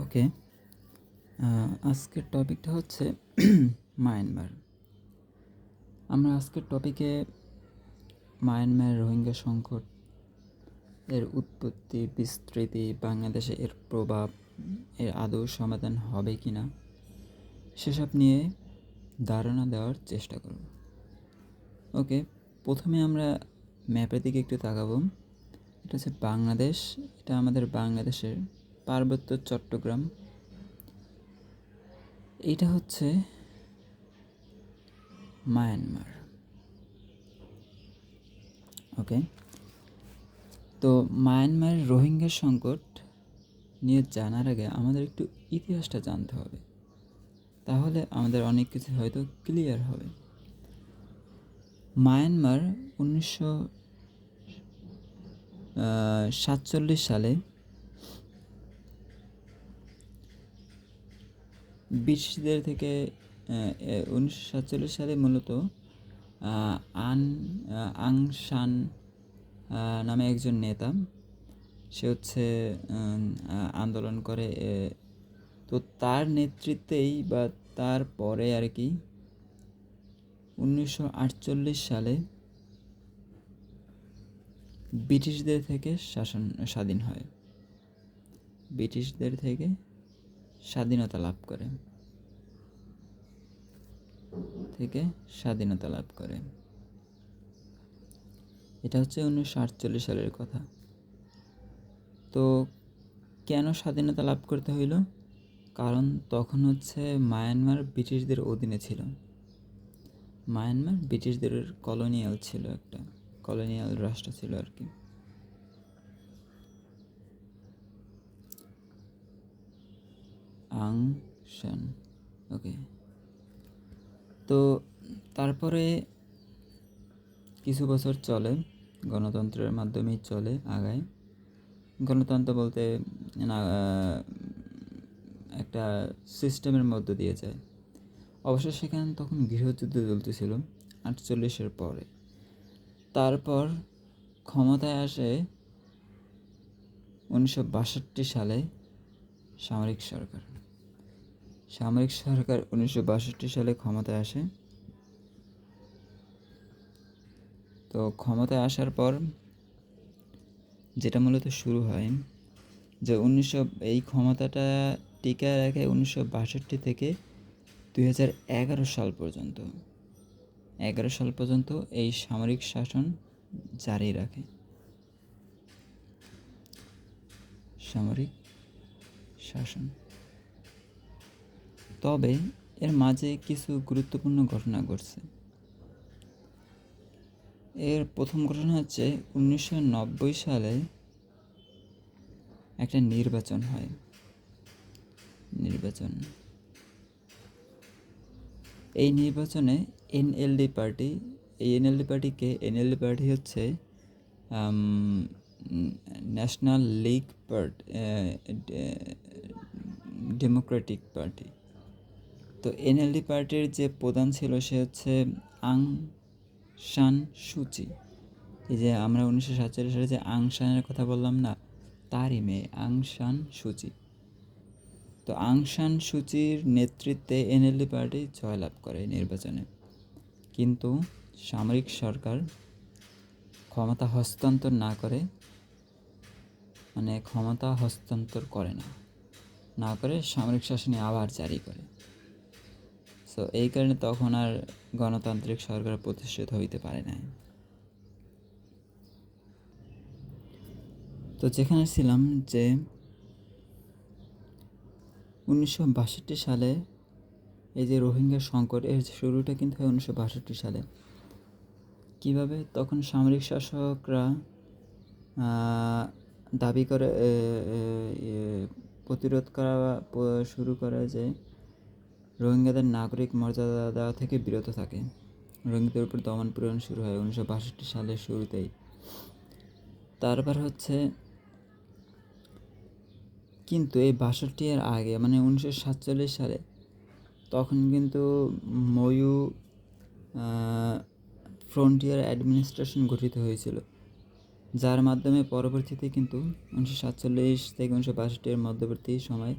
ওকে। আজকের টপিকটা হচ্ছে মায়ানমার। আমরা আজকের টপিকে মায়ানমার রোহিঙ্গা সংকট, এর উৎপত্তি, বিস্তৃতি, বাংলাদেশে এর প্রভাব, এর আদৌ সমাধান হবে কি না সেসব নিয়ে ধারণা দেওয়ার চেষ্টা করব। ওকে, প্রথমে আমরা ম্যাপের দিকে একটু তাকাবো। এটা হচ্ছে বাংলাদেশ। এটা আমাদের বাংলাদেশের পার্বত্য চট্টগ্রাম। এইটা হচ্ছে মায়ানমার। ওকে, তো মায়ানমারের রোহিঙ্গা সংকট নিয়ে জানার আগে আমাদের একটু ইতিহাসটা জানতে হবে, তাহলে আমাদের অনেক কিছু হয়তো ক্লিয়ার হবে। মায়ানমার 1947 সালে ব্রিটিশদের থেকে 1947 সালে মূলত আং সান নামে একজন নেতা, সে হচ্ছে আন্দোলন করে। তো তার নেতৃত্বেই বা তারপরে আর কি 1948 সালে ব্রিটিশদের থেকে স্বাধীন হয়, ব্রিটিশদের থেকে স্বাধীনতা লাভ করে, এটা হচ্ছে 1948 সালের কথা। তো কেন স্বাধীনতা লাভ করতে হইল? কারণ তখন হচ্ছে মায়ানমার ব্রিটিশদের অধীনে ছিল। মায়ানমার ব্রিটিশদের কলোনিয়াল ছিল, একটা কলোনিয়াল রাষ্ট্র ছিল আর কি। আং সান, ওকে। তো তারপরে কিছু বছর চলে, গণতন্ত্রের মাধ্যমেই চলে, আগায়। গণতন্ত্র বলতে না, একটা সিস্টেমের মধ্য দিয়ে যায়। অবশ্য সেখানে তখন গৃহযুদ্ধ চলতেছিল 48-এর পরে। তারপর ক্ষমতায় আসে 1962 সালে সামরিক সরকার। 1962 সালে ক্ষমতায় আসে। তো ক্ষমতায় আসার পর যেটা মূলত শুরু হয় যে এই ক্ষমতাটা টিকায় রাখে 1962 থেকে 2011 সাল পর্যন্ত। 11 সাল পর্যন্ত এই সামরিক শাসন জারি রাখে, সামরিক শাসন। তবে এর মাঝে কিছু গুরুত্বপূর্ণ ঘটনা ঘটছে। এর প্রথম ঘটনা হচ্ছে 1990 সালে একটা নির্বাচন হয়। এই নির্বাচনে এনএলডি পার্টি, এই এনএলডি পার্টি হচ্ছে ন্যাশনাল লিগ ডেমোক্রেটিক পার্টি। তো এনএলডি পার্টির যে প্রধান ছিল সে হচ্ছে আং সান সুচি। এই যে আমরা 1947 সালে যে আং সানের কথা বললাম না, তারই মেয়ে আং সান সুচি। তো আং সান সুচির নেতৃত্বে এনএলডি পার্টি জয়লাভ করে নির্বাচনে, কিন্তু সামরিক সরকার ক্ষমতা হস্তান্তর করে না করে সামরিক শাসনে আবার জারি করে। সো এই কারণে তখন আর গণতান্ত্রিক সরকার প্রতিষ্ঠিত হইতে পারে না। তো যেখানে ছিলাম যে 1962 সালে এই যে রোহিঙ্গা সংকট, এর শুরুটা কিন্তু হয় 1962 সালে। কীভাবে? তখন সামরিক শাসকরা দাবি করে, প্রতিরোধ করা শুরু করে যে রোহিঙ্গাদের নাগরিক মর্যাদা দেওয়া থেকে বিরত থাকে। রোহিঙ্গাদের উপর দমন পীড়ন শুরু হয় 1962 সালের শুরুতেই। তারপর হচ্ছে কিন্তু এই 62 এর আগে মানে 1947 সালে তখন কিন্তু ময়ূ ফ্রন্টিয়ার অ্যাডমিনিস্ট্রেশন গঠিত হয়েছিল, যার মাধ্যমে পরবর্তীতে কিন্তু 1947 থেকে 1962 এর মধ্যবর্তী সময়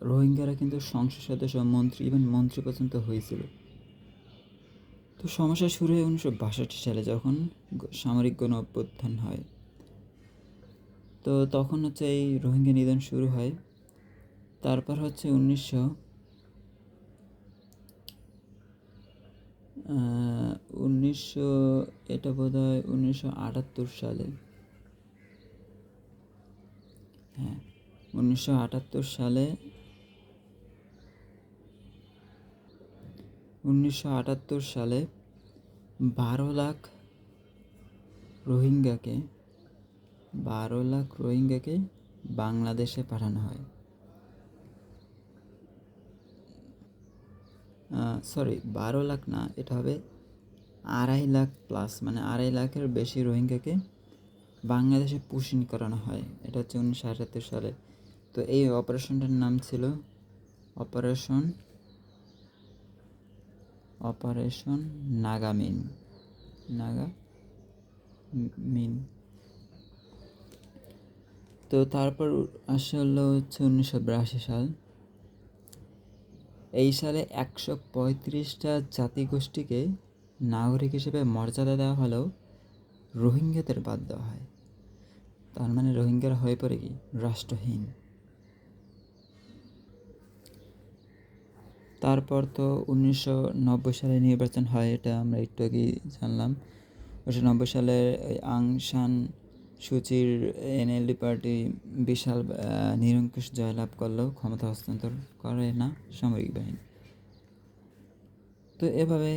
রোহিঙ্গারা কিন্তু সংসদ সদস্য, মন্ত্রী, ইভেন মন্ত্রী পর্যন্ত হয়েছিল। তো সমস্যা শুরু হয় 1962 সালে, যখন সামরিক গণ অভ্যুত্থান হয়। তো তখন হচ্ছে এই রোহিঙ্গা নিধন শুরু হয়। তারপর হচ্ছে 1900 এটা বোধ হয় 1978 সালে, হ্যাঁ 1978 সালে 1978 সালে 12 লাখ রোহিঙ্গাকে 12 লাখ রোহিঙ্গাকে বাংলাদেশে পাঠানো হয়। সরি, 12 লাখ না, এটা হবে 2.5 লাখ প্লাস, মানে 2.5 লাখের বেশি রোহিঙ্গাকে বাংলাদেশে পুশিং করানো হয়। এটা হচ্ছে 1978 সালে। তো এই অপারেশনটার নাম ছিল অপারেশন নাগামিন। তো তারপর আসলে হচ্ছে 1982 সাল। এই সালে 135টা জাতিগোষ্ঠীকে নাগরিক হিসেবে মর্যাদা দেওয়া হলেও রোহিঙ্গাদের বাদ দেওয়া হয়। তার মানে রোহিঙ্গারা হয়ে পড়ে কি রাষ্ট্রহীন। তারপর তো 1990 সালে নির্বাচন হয়, এটা আমরা একটু আগেই জানলাম। 1990 সালে আং সান সুচির এনএলডি পার্টি বিশাল নিরঙ্কুশ জয়লাভ করলেও ক্ষমতা হস্তান্তর করে না সামরিক বাহিনী। তো এভাবে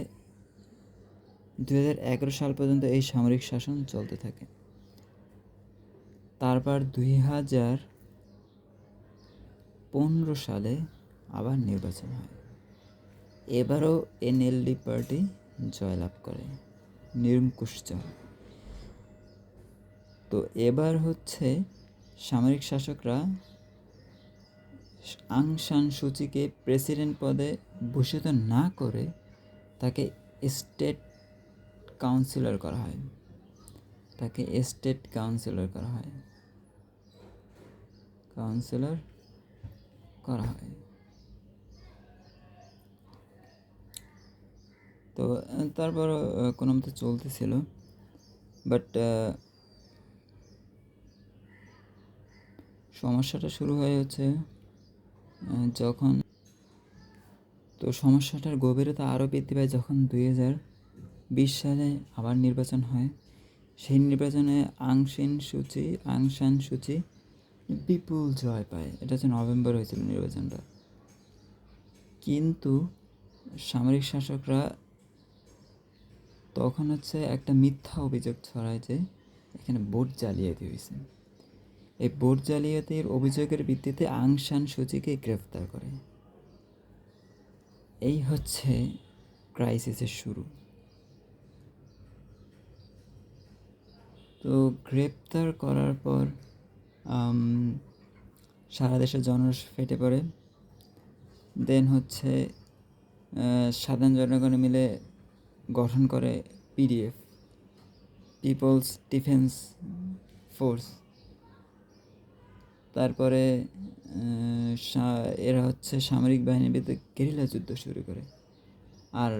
2011 সাল পর্যন্ত এই সামরিক শাসন চলতে থাকে। তারপর 2015 সালে আবার নির্বাচন হয়। এবারও এনএলডি পার্টি জয়লাভ করে, নিরঙ্কুশ জয়। তো এবার হচ্ছে সামরিক শাসকরা আং সান সুচিকে প্রেসিডেন্ট পদে ভূষিত না করে তাকে স্টেট কাউন্সিলর করা হয়। তো তারপর কোনো মতো চলতেছিল, বাট সমস্যাটা শুরু হয়ে হচ্ছে যখন, তো সমস্যাটার গভীরতা আরও বৃদ্ধি পায় যখন 2020 সালে আবার নির্বাচন হয়। সেই নির্বাচনে আং সান সুচি বিপুল জয় পায়। এটা হচ্ছে নভেম্বর হয়েছিল নির্বাচনটা। কিন্তু সামরিক শাসকরা তখন হচ্ছে একটা মিথ্যা অভিযোগ ছড়ায় যে এখানে ভোট জালিয়াতি হয়েছে। এই ভোট জালিয়াতির অভিযোগের ভিত্তিতে আং সান সুচিকে গ্রেফতার করে। এই হচ্ছে ক্রাইসিসের শুরু। তো গ্রেপ্তার করার পর সারা দেশে জনরোষ ফেটে পড়ে। দেন হচ্ছে সাধারণ জনগণ মিলে গঠন করে পিডিএফ, পিপলস ডিফেন্স ফোর্স। তারপরে এরা হচ্ছে সামরিক বাহিনীর বিরুদ্ধে গেরিলা যুদ্ধ শুরু করে। আর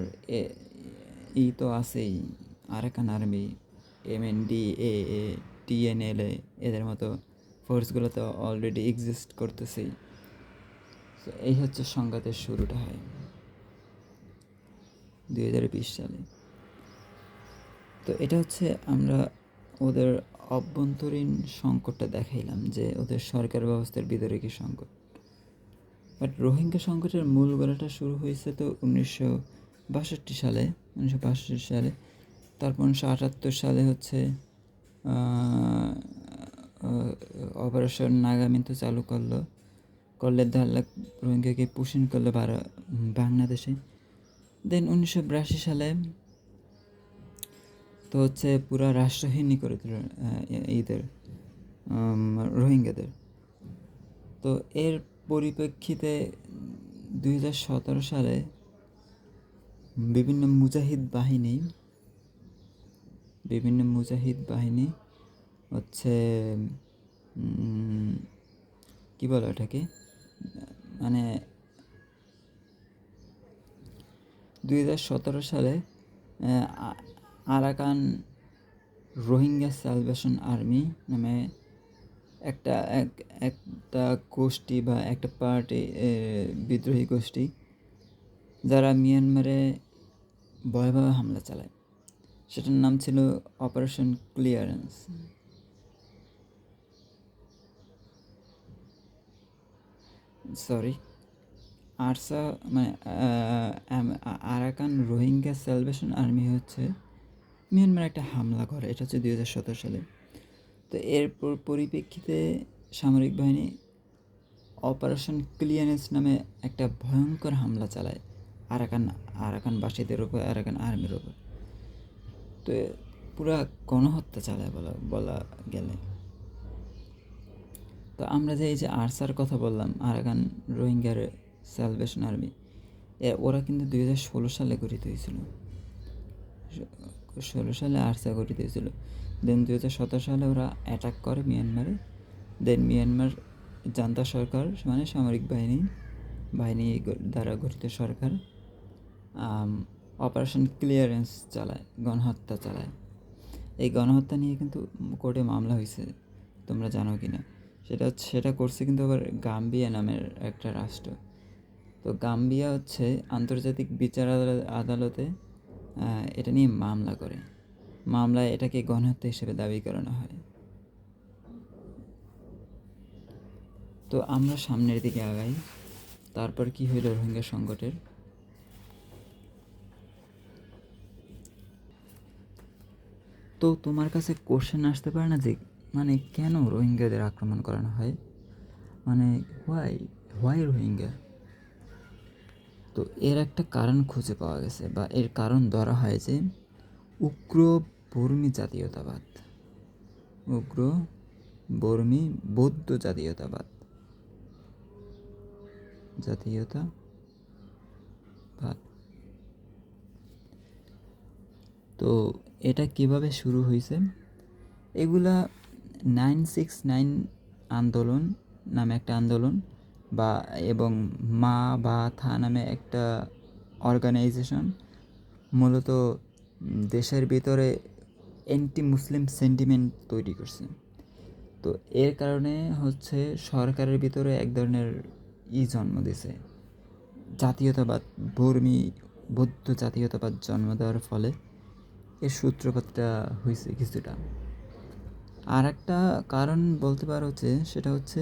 তো আছেই আরাকান আর্মি, MNDAA, TNLA, এদের মতো ফোর্সগুলো তো অলরেডি এক্সিস্ট করতেছেই। তো এই হচ্ছে সংঘাতের শুরুটা হয় 2020 সালে। তো এটা হচ্ছে আমরা ওদের অভ্যন্তরীণ সংকটটা দেখাইলাম, যে ওদের সরকার ব্যবস্থার ভিতরে কি সংকট। বাট রোহিঙ্গা সংকটের মূল গড়াটা শুরু হয়েছে তো 1962 সালে। তারপর 1978 সালে হচ্ছে অপারেশন নাগামিন তো চালু করলে 1.5 লাখ রোহিঙ্গাকে পুশিং করলো বাংলাদেশে। দেন 1982 সালে তো হচ্ছে পুরা রাষ্ট্রহীনই করে দিল রোহিঙ্গাদের। তো এর পরিপ্রেক্ষিতে 2017 সালে বিভিন্ন মুজাহিদ বাহিনী হচ্ছে কী বলে ওটাকে, মানে 2017 সালে আরাকান রোহিঙ্গা স্যালভেশন আর্মি নামে একটা একটা গোষ্ঠী বা একটা পার্টি, বিদ্রোহী গোষ্ঠী, যারা মিয়ানমারে ভয়াবহ হামলা চালায়। সেটার নাম ছিল অপারেশন ক্লিয়ারেন্স। সরি, আরসা মানে আরাকান রোহিঙ্গা স্যালভেশন আর্মি হচ্ছে মিয়ানমার একটা হামলা করে, এটা হচ্ছে 2017 সালে। তো এর পরিপ্রেক্ষিতে সামরিক বাহিনী অপারেশন ক্লিয়ারেন্স নামে একটা ভয়ঙ্কর হামলা চালায় আরাকানবাসীদের উপর, আরাকান আর্মির উপর। তো পুরা গণহত্যা চালায় বলা গেলে। তো আমরা যে এই যে আরসার কথা বললাম, আরাকান রোহিঙ্গার স্যালভেশন আর্মি, ওরা কিন্তু 2016 সালে গঠিত হয়েছিল। 2016 সালে আরসা গঠিত হয়েছিল। দেন 2017 সালে ওরা অ্যাটাক করে মিয়ানমারে। দেন মিয়ানমার জান্তা সরকার মানে সামরিক বাহিনী দ্বারা গঠিত সরকার অপারেশন ক্লিয়ারেন্স চালায়, গণহত্যা চালায়। এই গণহত্যা নিয়ে কিন্তু কোর্টে মামলা হয়েছে, তোমরা জানো কি না। সেটা করছে কিন্তু আবার গাম্বিয়া নামের একটা রাষ্ট্র। তো গাম্বিয়া হচ্ছে আন্তর্জাতিক বিচার আদালতে এটা নিয়ে মামলা করে। মামলায় এটাকে গণহত্যা হিসেবে দাবি করানো হয়। তো আমরা সামনের দিকে আগাই। তারপর কি হইল রোহিঙ্গা সংকটের? তো তোমার কাছে কোশ্চেন আসতে পারে না যে মানে কেন রোহিঙ্গাদের আক্রমণ করানো হয়, মানে হোয়াই রোহিঙ্গা? তো এর একটা কারণ খুঁজে পাওয়া গেছে, বা এর কারণ ধরা হয় যে উগ্র বর্মী জাতীয়তাবাদ, উগ্র বর্মী বৌদ্ধ জাতীয়তাবাদ। তো এটা কিভাবে শুরু হয়েছে? এগুলা 969 আন্দোলন নামে একটা আন্দোলন, এবং মা বা থা নামে একটা অর্গানাইজেশন মূলত দেশের ভিতরে অ্যান্টি মুসলিম সেন্টিমেন্ট তৈরি করছে। তো এর কারণে হচ্ছে সরকারের ভিতরে এক ধরনের জন্ম দিয়েছে, জাতীয়তাবাদ, বর্মী বৌদ্ধ জাতীয়তাবাদ জন্ম দেওয়ার ফলে এর সূত্রপাতটা হয়েছে কিছুটা। আর একটা কারণ বলতে পারো হচ্ছে, সেটা হচ্ছে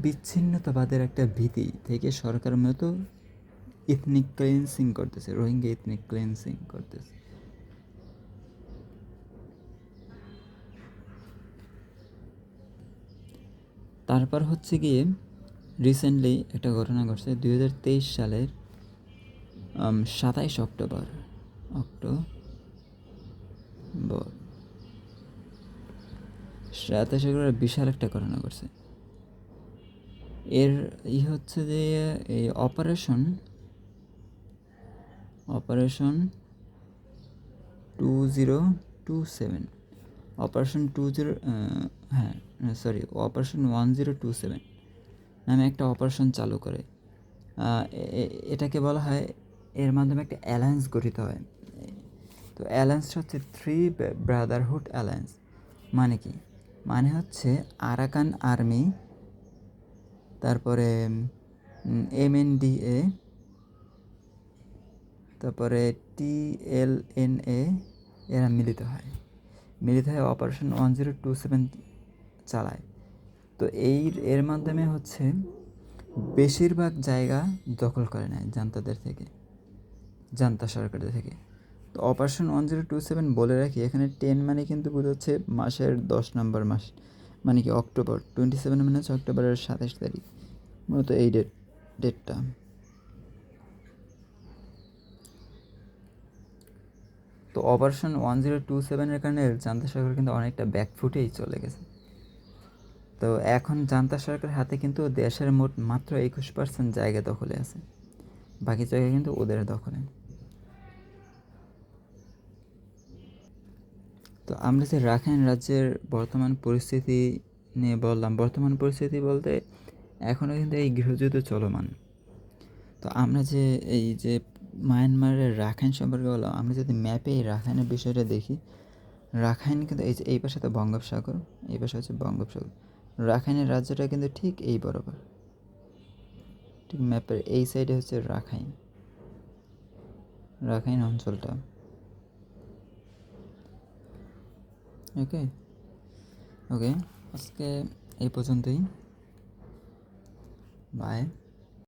বিচ্ছিন্নতাবাদের একটা ভীতি থেকে সরকার মূলত ইথনিক ক্লিনসিং করতেছে, রোহিঙ্গা ইথনিক ক্লিনসিং করতেছে। তারপর হচ্ছে গিয়ে রিসেন্টলি একটা ঘটনা ঘটছে 2023 সালের 27 অক্টোবর 27 অক্টোবর বিশাল একটা ঘটনা ঘটছে। এর হচ্ছে যে এই অপারেশন 2027, অপারেশন 1027 নামে একটা অপারেশন চালু করে। এটাকে বলা হয়, এর মাধ্যমে একটা অ্যালায়েন্স গঠিত হয়। তো অ্যালায়েন্সটা হচ্ছে থ্রি ব্রাদারহুড অ্যালায়েন্স। মানে কি? মানে হচ্ছে আরাকান আর্মি, তারপরে MNDA, তারপরে TLNA, এরা মিলিত হয় অপারেশন 1027 চালায়। তো এর মাধ্যমে হচ্ছে বেশিরভাগ জায়গা দখল করে নেয় জান্তা সরকারের থেকে। তো অপারেশন 1027 বলে রাখি, এখানে 10 মানে কিন্তু বোঝাচ্ছে মাসের 10 নম্বর মাস, মানে কি অক্টোবর। 27 মানে হচ্ছে অক্টোবরের 27 তারিখ, মূলত এই ডেটটা। তো অপারেশন 1027-এর কারণে জান্তা সরকার কিন্তু অনেকটা ব্যাকফুটেই চলে গেছে। তো এখন জান্তা সরকারের হাতে কিন্তু দেশের মোট মাত্র 21% জায়গা দখলে আছে, বাকি জায়গা কিন্তু ওদের দখলে। তো আমরা যে রাখাইন রাজ্যের বর্তমান পরিস্থিতি নিয়ে বললাম, বর্তমান পরিস্থিতি বলতে এখনও কিন্তু এই গৃহযুদ্ধ চলমান। তো আমরা যে এই যে মায়ানমারের রাখাইন সম্পর্কে বললাম, আমরা যদি ম্যাপে এই রাখাইনের বিষয়টা দেখি, রাখাইন কিন্তু এই যে এই পাশে তো বঙ্গোপসাগর, এই পাশে হচ্ছে বঙ্গোপসাগর, রাখাইনের রাজ্যটা কিন্তু ঠিক এই বরাবর, ঠিক ম্যাপের এই সাইডে হচ্ছে রাখাইন, রাখাইন অঞ্চলটা। ওকে ওকে, আজকে এই পর্যন্তই, বাই।